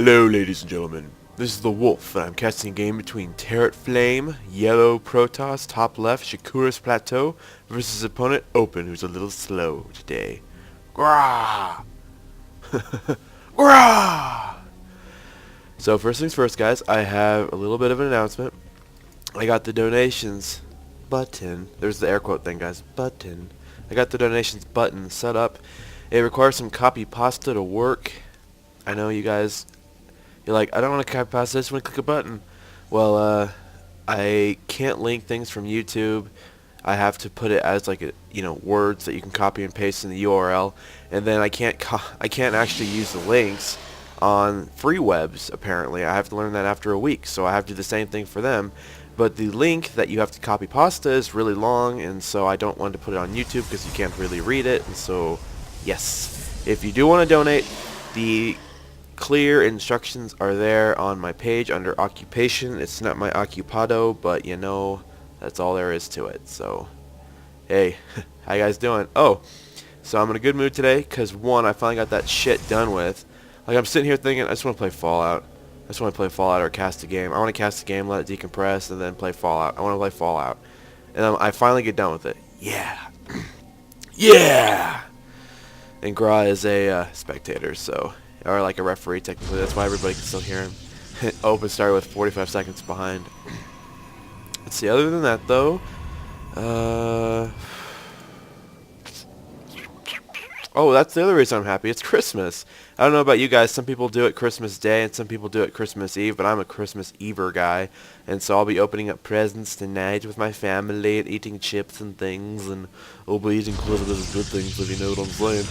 Hello, ladies and gentlemen. This is the Wolf, and I'm casting a game between TarotFlame, Yellow Protoss, top left, Shakura's Plateau, versus his opponent, Open, who's a little slow today. Grah! Grah! So first things first, guys, I have a little bit of an announcement. I got the donations button. There's the air quote thing, guys. Button. I got the donations button set up. It requires some copy pasta to work. I know you guys, you're like, I don't want to copy pasta, I just want to click a button. Well, I can't link things from YouTube. I have to put it as like words that you can copy and paste in the URL, and then I can't actually use the links on free webs. Apparently, I have to learn that after a week, so I have to do the same thing for them. But the link that you have to copy pasta is really long, and so I don't want to put it on YouTube because you can't really read it. And so, yes, if you do want to donate, the clear instructions are there on my page under occupation. It's not my occupado, but that's all there is to it. So, hey, how you guys doing? Oh, so I'm in a good mood today because, one, I finally got that shit done with. Like, I'm sitting here thinking, I just want to play Fallout. I just want to play Fallout or cast a game. I want to cast a game, let it decompress, and then play Fallout. I want to play Fallout. And I finally get done with it. Yeah. Yeah! And Gra is a spectator, so, or like a referee technically. That's why everybody can still hear him. Open started with 45 seconds behind. Let's see, other than that though, oh, that's the other reason I'm happy. It's Christmas. I don't know about you guys. Some people do it Christmas Day and some people do it Christmas Eve, but I'm a Christmas Ever guy. And so I'll be opening up presents tonight with my family and eating chips and things. And I'll be eating close to those good things, if you know what I'm saying.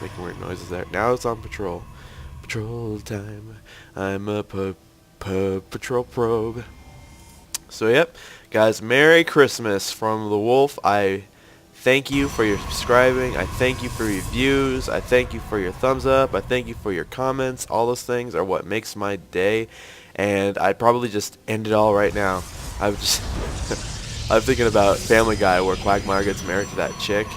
Making weird noises there. Now it's on patrol. Patrol time. I'm a patrol probe. So, yep. Guys, Merry Christmas from the Wolf. I thank you for your subscribing. I thank you for your views. I thank you for your thumbs up. I thank you for your comments. All those things are what makes my day. And I'd probably just end it all right now. I'm thinking about Family Guy where Quagmire gets married to that chick.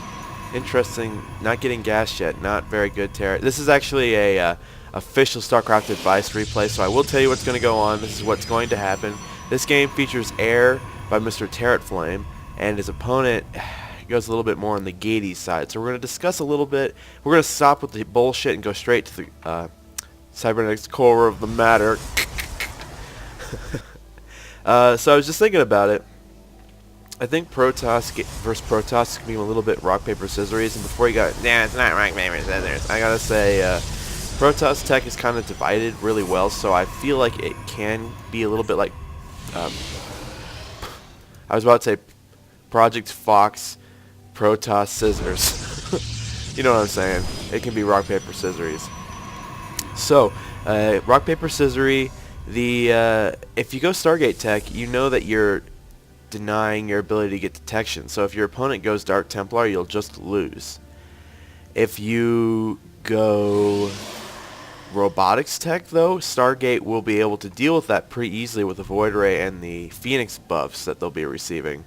Interesting. Not getting gassed yet. Not very good, Tara. This is actually a official Starcraft advice replay, so I will tell you what's going to go on. This is what's going to happen. This game features Air by Mr. TarotFlame, and his opponent goes a little bit more on the gatey side. So we're going to discuss a little bit. We're going to stop with the bullshit and go straight to the cybernetics core of the matter. So I was just thinking about it. I think Protoss versus Protoss can be a little bit rock, paper, scissors. And before you go, nah, it's not rock, paper, scissors, I gotta say, Protoss tech is kind of divided really well, so I feel like it can be a little bit like, I was about to say Project Fox, Protoss scissors. You know what I'm saying? It can be rock, paper, scissors. So, rock, paper, scissors, if you go Stargate tech, you know that you're denying your ability to get detection. So if your opponent goes Dark Templar, you'll just lose. If you go robotics tech, though, Stargate will be able to deal with that pretty easily with the Void Ray and the Phoenix buffs that they'll be receiving.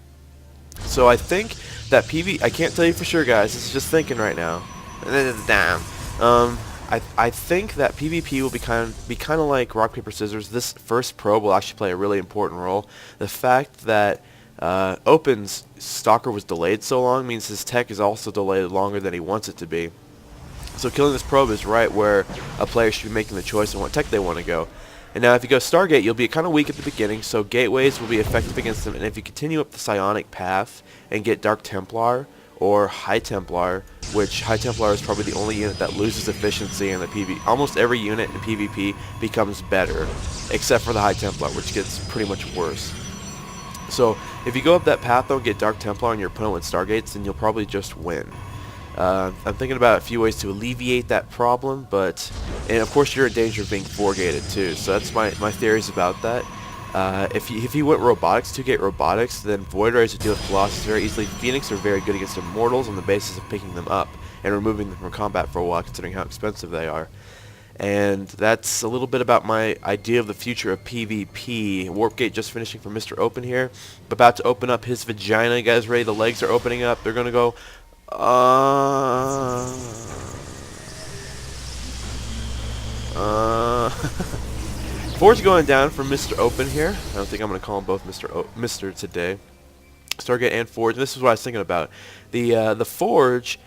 So I think that I can't tell you for sure, guys. This is just thinking right now. I think that PvP will be kind of like rock, paper, scissors. This first probe will actually play a really important role. The fact that Open's Stalker was delayed so long means his tech is also delayed longer than he wants it to be. So killing this probe is right where a player should be making the choice on what tech they want to go. And now if you go Stargate, you'll be kind of weak at the beginning, so gateways will be effective against them. And if you continue up the psionic path and get Dark Templar or High Templar, which High Templar is probably the only unit that loses efficiency in the PvP. Almost every unit in PvP becomes better, except for the High Templar, which gets pretty much worse. So if you go up that path though and get Dark Templar on your opponent with Stargates, then you'll probably just win. I'm thinking about a few ways to alleviate that problem, and of course you're in danger of being 4-gated too, so that's my theories about that. If you went robotics, 2-gate robotics, then Void Rays would deal with Colossus very easily. Phoenix are very good against Immortals on the basis of picking them up and removing them from combat for a while, considering how expensive they are. And that's a little bit about my idea of the future of PvP. Warpgate just finishing for Mr. Open here. About to open up his vagina. You guys ready? The legs are opening up. They're going to go... Forge going down for Mr. Open here. I don't think I'm going to call him both Mr. today. Stargate and Forge. And this is what I was thinking about. The Forge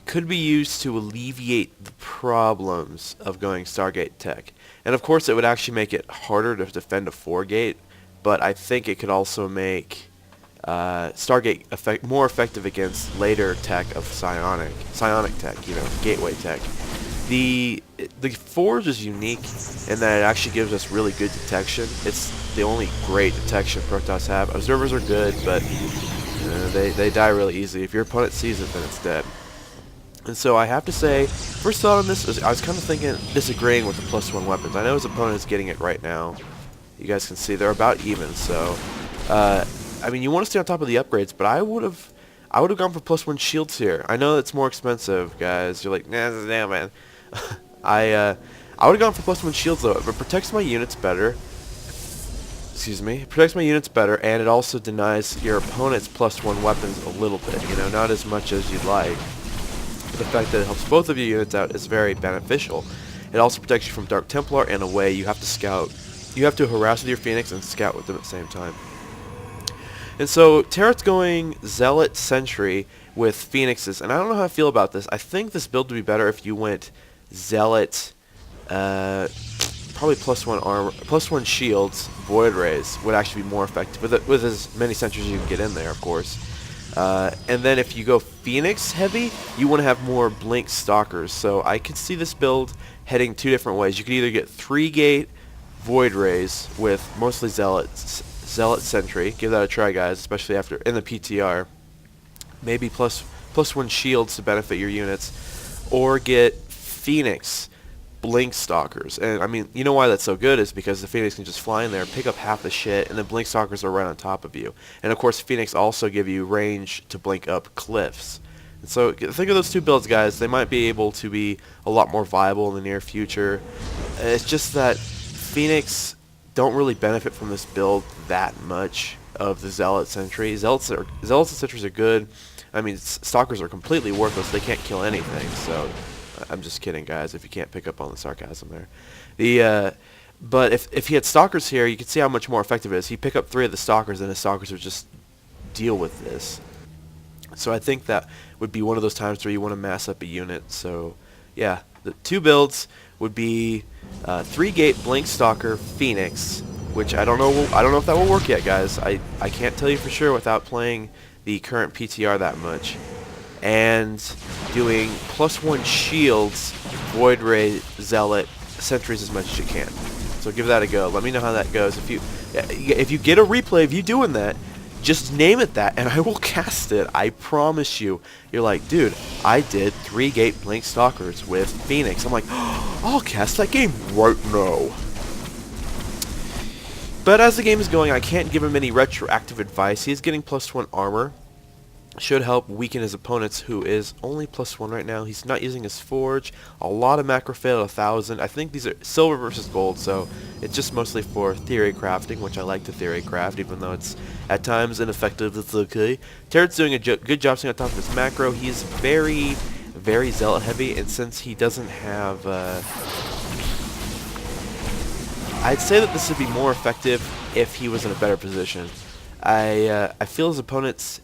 could be used to alleviate the problems of going Stargate tech. And of course it would actually make it harder to defend a 4-gate, but I think it could also make Stargate more effective against later tech of psionic tech, gateway tech. The Forge is unique in that it actually gives us really good detection. It's the only great detection Protoss have. Observers are good, but they die really easy. If your opponent sees it, then it's dead. And so I have to say, first thought on this is I was kind of disagreeing with the +1 weapons. I know his opponent is getting it right now. You guys can see they're about even. So, I mean, you want to stay on top of the upgrades, but I would have gone for +1 shields here. I know it's more expensive, guys. You're like, nah, damn, man. I would have gone for +1 shields though. It protects my units better. Excuse me. It protects my units better, and it also denies your opponent's +1 weapons a little bit. Not as much as you'd like. But the fact that it helps both of your units out is very beneficial. It also protects you from Dark Templar in a way you have to scout. You have to harass with your Phoenix and scout with them at the same time. And so Tarot's going Zealot Sentry with Phoenixes, and I don't know how I feel about this. I think this build would be better if you went Zealot, probably +1 armor, +1 shields, Void Rays would actually be more effective with as many sentries as you can get in there, of course. And then if you go Phoenix heavy, you want to have more Blink Stalkers. So I could see this build heading 2 different ways. You could either get 3-gate Void Rays with mostly Zealot Sentry. Give that a try, guys, especially after in the PTR. Maybe +1 shields to benefit your units, or get Phoenix Blink Stalkers. And I mean, you know why that's so good is because the Phoenix can just fly in there, pick up half the shit, and the Blink Stalkers are right on top of you. And of course, Phoenix also give you range to blink up cliffs. And so think of those 2 builds, guys. They might be able to be a lot more viable in the near future. It's just that Phoenix don't really benefit from this build that much of the Zealot Sentry. Zealots and Sentries are good. I mean, Stalkers are completely worthless. They can't kill anything, so I'm just kidding, guys, if you can't pick up on the sarcasm there. But if he had Stalkers here, you can see how much more effective it is. He pick up 3 of the Stalkers, and his Stalkers would just deal with this. So I think that would be one of those times where you want to mass up a unit. So, yeah, the 2 builds would be 3-gate Blink Stalker Phoenix, which I don't know if that will work yet, guys. I can't tell you for sure without playing the current PTR that much. And doing +1 shields, Void Ray, Zealot, Sentries as much as you can. So give that a go. Let me know how that goes. If you get a replay of you doing that, just name it that, and I will cast it. I promise you. You're like, dude, I did 3-gate Blink Stalkers with Phoenix. I'm like, oh, I'll cast that game right now. But as the game is going, I can't give him any retroactive advice. He's getting +1 armor. Should help weaken his opponents, who is only +1 right now. He's not using his Forge. A lot of macro fail, 1,000. I think these are silver versus gold, so it's just mostly for theory crafting, which I like to theory craft, even though it's at times ineffective. It's okay. Tarot's doing a good job staying on top of his macro. He's very, very Zealot heavy, and since he doesn't have... I'd say that this would be more effective if he was in a better position. I feel his opponent's...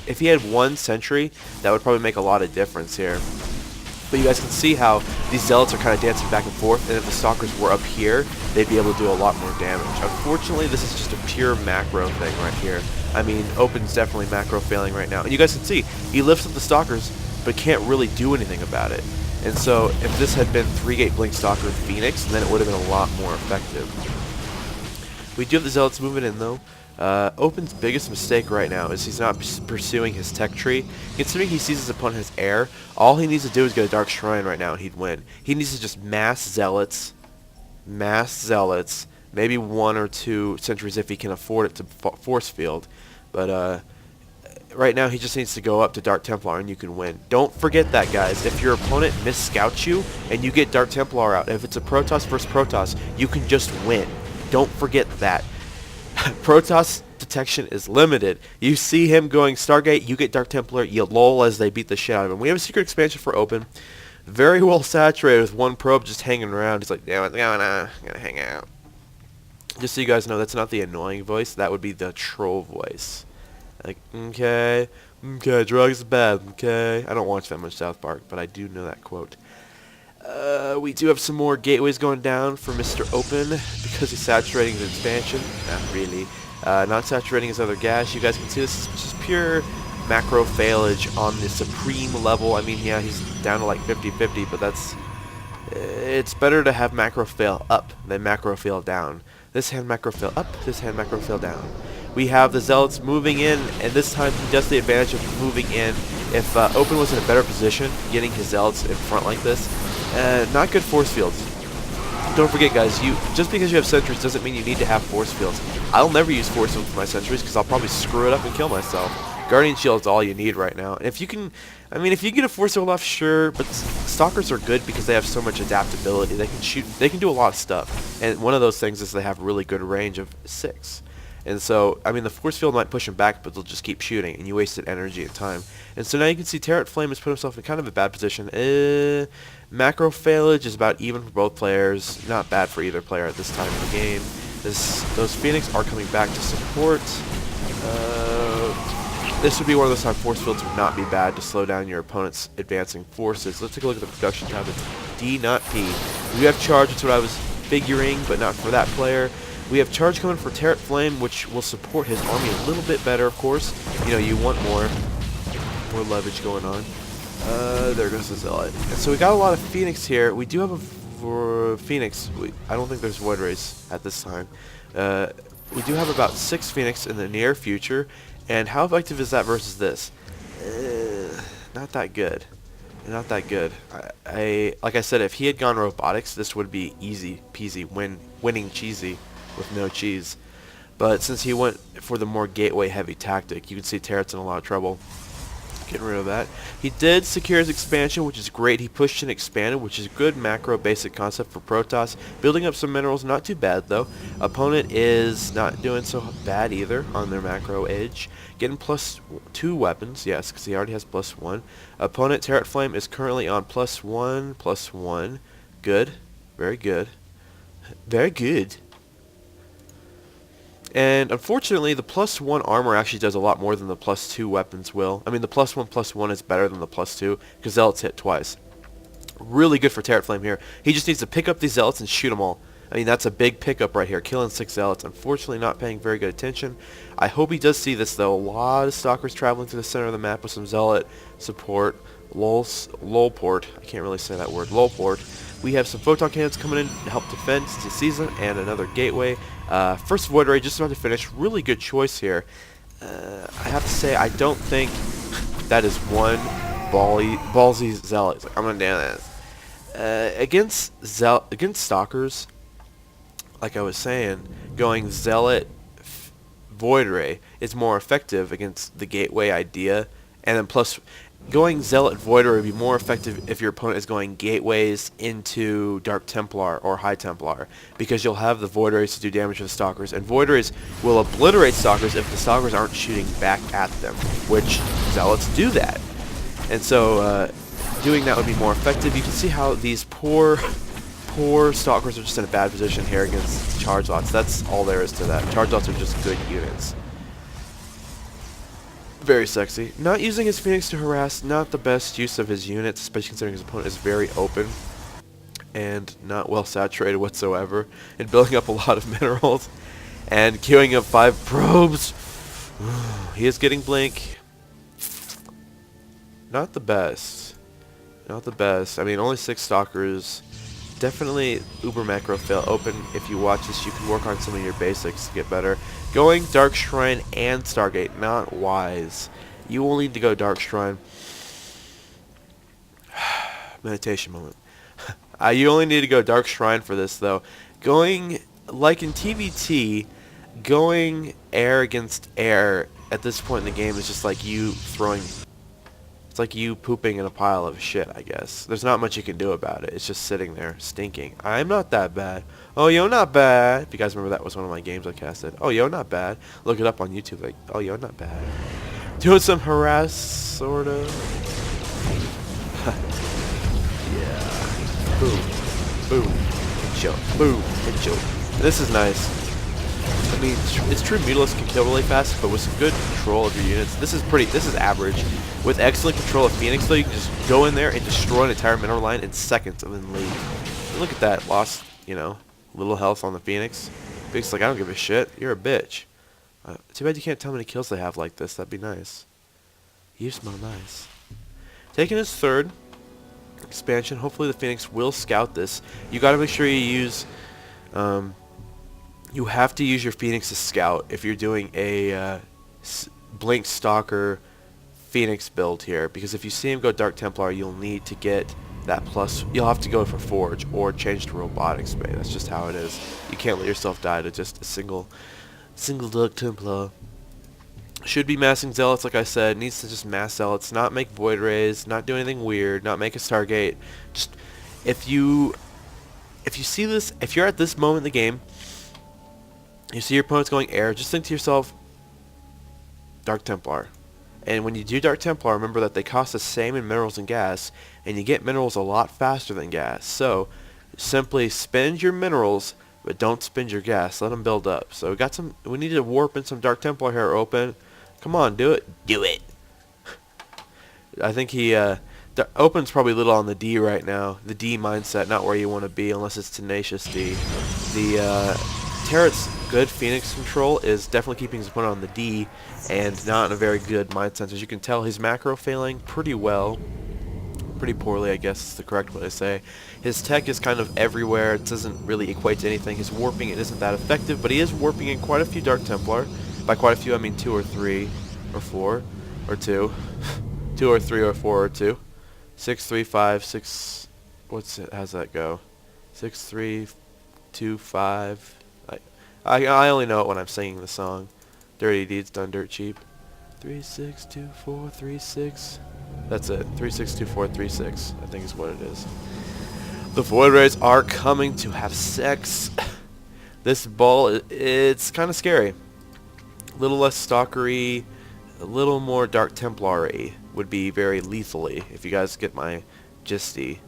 If he had 1 sentry, that would probably make a lot of difference here. But you guys can see how these Zealots are kind of dancing back and forth, and if the Stalkers were up here, they'd be able to do a lot more damage. Unfortunately, this is just a pure macro thing right here. I mean, Open's definitely macro failing right now. And you guys can see, he lifts up the Stalkers, but can't really do anything about it. And so, if this had been 3-gate Blink Stalker Phoenix, then it would have been a lot more effective. We do have the Zealots moving in, though. Open's biggest mistake right now is he's not pursuing his tech tree. Considering he sees his opponent has air, all he needs to do is get a Dark Shrine right now and he'd win. He needs to just mass Zealots, maybe 1 or 2 sentries if he can afford it to force field. But right now he just needs to go up to Dark Templar and you can win. Don't forget that, guys. If your opponent mis-scouts you and you get Dark Templar out, if it's a Protoss versus Protoss, you can just win. Don't forget that. Protoss detection is limited. You see him going Stargate, you get Dark Templar, you lull as they beat the shit out of him. We have a secret expansion for Open. Very well saturated with 1 probe just hanging around. He's like, yeah, what's going on? I'm gonna hang out. Just so you guys know, that's not the annoying voice. That would be the troll voice. Like, okay, drugs is bad, okay. I don't watch that much South Park, but I do know that quote. We do have some more gateways going down for Mr. Open because he's saturating his expansion. Not really. Not saturating his other gas. You guys can see this is just pure macro failage on the supreme level. I mean, yeah, he's down to like 50-50, but that's... it's better to have macro fail up than macro fail down. This hand macro fail up, this hand macro fail down. We have the Zealots moving in, and this time he does the advantage of moving in. If Open was in a better position, getting his Zealots in front like this, not good force fields. Don't forget, guys, just because you have sentries doesn't mean you need to have force fields. I'll never use force fields for my sentries because I'll probably screw it up and kill myself. Guardian Shield's all you need right now. And if you can, I mean, if you get a force field off, sure, but Stalkers are good because they have so much adaptability. They can shoot, they can do a lot of stuff. And one of those things is they have really good range of 6. And so, I mean, the force field might push them back, but they'll just keep shooting, and you wasted energy and time. And so now you can see TarotFlame has put himself in kind of a bad position. Macro failage is about even for both players. Not bad for either player at this time in the game. Those Phoenix are coming back to support. This would be one of those times force fields would not be bad to slow down your opponent's advancing forces. Let's take a look at the production tab. It's D, not P. We have charge, that's what I was figuring, but not for that player. We have charge coming for TarotFlame, which will support his army a little bit better, of course. You know, you want more leverage going on. There goes the Zealot. And so we got a lot of Phoenix here. We do have a Phoenix. I don't think there's Void Rays at this time. We do have about 6 Phoenix in the near future. And how effective is that versus this? Not that good. Not that good. Like I said, if he had gone robotics, this would be easy peasy, winning cheesy with no cheese. But since he went for the more gateway heavy tactic, you can see Tarot's in a lot of trouble. Getting rid of that. He did secure his expansion, which is great. He pushed and expanded, which is good macro basic concept for Protoss. Building up some minerals, not too bad though. Opponent is not doing so bad either on their macro edge. Getting +2 weapons, yes, because he already has +1. Opponent TarotFlame is currently on +1/+1. Good. Very good. Very good. And unfortunately, the +1 armor actually does a lot more than the +2 weapons will. I mean, the +1/+1 is better than the +2 because Zealots hit twice. Really good for TarotFlame here. He just needs to pick up these Zealots and shoot them all. I mean, that's a big pickup right here, killing 6 Zealots. Unfortunately, not paying very good attention. I hope he does see this, though. A lot of Stalkers traveling to the center of the map with some Zealot support. Lolport. I can't really say that word. Lolport. We have some Photon Cannons coming in to help defend since the season, and another Gateway. First Void Ray just about to finish. Really good choice here. I have to say, I don't think that is one ballsy Zealot. It's like, I'm going to do this. Against Stalkers, like I was saying, going Zealot Void Ray is more effective against the Gateway idea, and then plus going Zealot Void Ray would be more effective if your opponent is going Gateways into Dark Templar or High Templar, because you'll have the Void Rays to do damage to the Stalkers, and Void Rays will obliterate Stalkers if the Stalkers aren't shooting back at them, which Zealots do that. And so doing that would be more effective. You can see how these poor Stalkers are just in a bad position here against Charge Lots. That's all there is to that. Charge Lots are just good units. Very sexy. Not using his Phoenix to harass, not the best use of his units, especially considering his opponent is very open and not well saturated whatsoever, and building up a lot of minerals and queuing up 5 probes. He is getting blink. Not the best. Not the best. I mean, only 6 Stalkers. Definitely uber macro fail. Open, if you watch this, you can work on some of your basics to get better. Going Dark Shrine and Stargate, not wise. You will need to go Dark Shrine. Meditation moment. You only need to go Dark Shrine for this, though. Going, like in TVT, going air against air at this point in the game is just like you throwing... It's like you pooping in a pile of shit, I guess. There's not much you can do about it. It's just sitting there, stinking. I'm not that bad. Oh, yo, not bad. If you guys remember, that was one of my games I casted. Oh, yo, not bad. Look it up on YouTube. Like, oh, yo, not bad. Doing some harass, sort of. Yeah. Boom. Boom. Headshot. Boom. Headshot. This is nice. I mean, it's true Mutalisk can kill really fast, but with some good control of your units, this is average. With excellent control of Phoenix, though, you can just go in there and destroy an entire mineral line in seconds and then leave. And look at that, lost, little health on the Phoenix. Phoenix like, I don't give a shit, you're a bitch. Too bad you can't tell how many kills they have like this, that'd be nice. You smell nice. Taking his third expansion, hopefully the Phoenix will scout this. You gotta make sure you use, you have to use your Phoenix to scout if you're doing a Blink Stalker Phoenix build here, because if you see him go Dark Templar, you'll need to get that plus. You'll have to go for Forge or change to Robotic Spade. That's just how it is. You can't let yourself die to just a single Dark Templar. Should be massing Zealots, like I said. Needs to just mass Zealots, not make Void Rays, not do anything weird, not make a Stargate. Just if you see this, if you're at this moment in the game, you see your opponent's going air, just think to yourself, Dark Templar. And when you do Dark Templar, remember that they cost the same in minerals and gas, and you get minerals a lot faster than gas. So simply spend your minerals, but don't spend your gas. Let them build up. So we need to warp in some Dark Templar here open. Come on, do it. Do it. I think he Open's probably a little on the D right now. The D mindset, not where you want to be unless it's Tenacious D. The Tarot's good Phoenix control is definitely keeping his opponent on the D and not in a very good mindset. As you can tell, his macro failing pretty well. Pretty poorly, I guess is the correct way to say. His tech is kind of everywhere. It doesn't really equate to anything. His warping, it isn't that effective, but he is warping in quite a few Dark Templar. By quite a few, I mean 2 or 3 or 4 or 2. 2 or 3 or 4 or 2. 6, 3, 5, 6. What's it? How's that go? 6, 3, 2, 5. I only know it when I'm singing the song. Dirty Deeds Done Dirt Cheap. 3, 6, 2, 4, 3, 6. That's it. 3, 6, 2, 4, 3, 6. I think is what it is. The Void Rays are coming to have sex. This ball, it's kind of scary. A little less stalkery, a little more Dark Templar-y would be very lethally, if you guys get my gisty.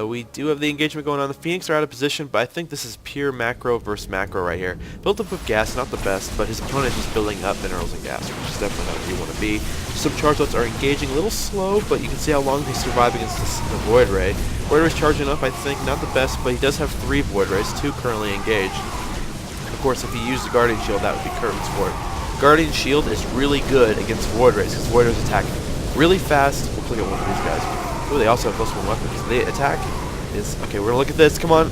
We do have the engagement going on. The Phoenix are out of position, but I think this is pure macro versus macro right here. Built up with gas, not the best, but his opponent is just building up minerals and gas, which is definitely not where you want to be. Some charge-outs are engaging a little slow, but you can see how long they survive against the Void Ray. Void Ray's charging up, I think, not the best, but he does have 3 Void Rays, 2 currently engaged. Of course, if he used the Guardian Shield, that would be curtains for it. Guardian Shield is really good against Void Rays, because Void Rays attack really fast. We'll look at one of these guys. Oh, they also have +1 weapons. The attack is... Okay, we're going to look at this. Come on.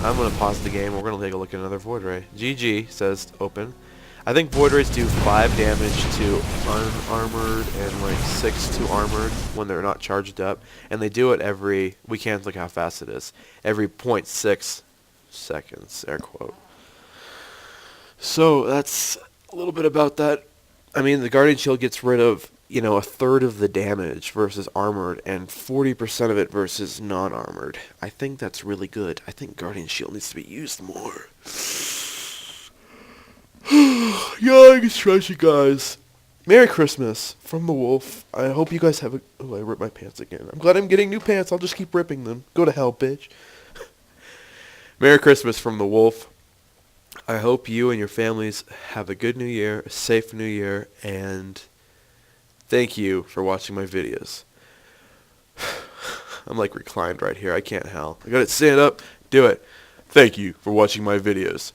I'm going to pause the game. We're going to take a look at another Void Ray. GG, says Open. I think Void Rays do 5 damage to unarmored and like 6 to armored when they're not charged up. And they do it every... We can't look how fast it is. Every 0.6 seconds, air quote. So, that's a little bit about that. I mean, the Guardian Shield gets rid of... a third of the damage versus armored and 40% of it versus non-armored. I think that's really good. I think Guardian Shield needs to be used more. Yikes, trashy guys. Merry Christmas from the Wolf. I hope you guys have a... Oh, I ripped my pants again. I'm glad I'm getting new pants. I'll just keep ripping them. Go to hell, bitch. Merry Christmas from the Wolf. I hope you and your families have a good new year, a safe new year, and... Thank you for watching my videos. I'm like reclined right here. I can't howl. I gotta stand up. Do it. Thank you for watching my videos.